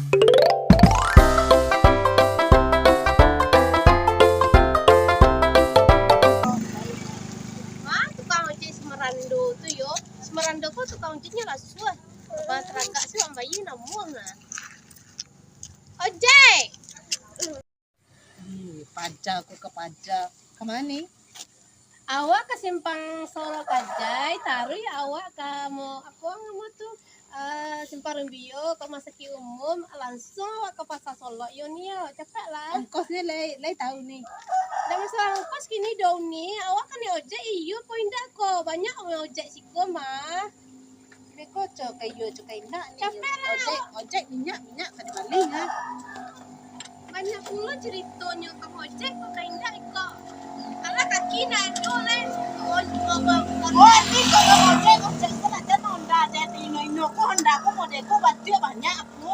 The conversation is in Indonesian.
Tukang ojek Semerando tuh yo. Semerando kok tukang ojeknya lah susah. Bahas ragak sih orang bayi namun nah. Ojek. Pajak aku ke pajak. Kemana nih? Awak ke simpang Solo Kajai, taruh ya awak kamu aku mau tuh simpang Rumbio ke Masaki Umum langsung awak ke pasar Solo Yonio cepet lah. Ongkosnya lay tahu nih. Dah masalah ongkos kini dong nih awak kan ni ojek iyo poin dah ko banyak orang ojek siko mah. Ini kok kayu cukai nak nih. Capek lah. Ojek minyak kan balik ha. Banyak pula ceritanya ke ojek kok kayak indah kok. Karena kaki nak itu lah. Ini kalau ojek kan nak jangan Honda jadi ino ko Honda ko model ko banyak aku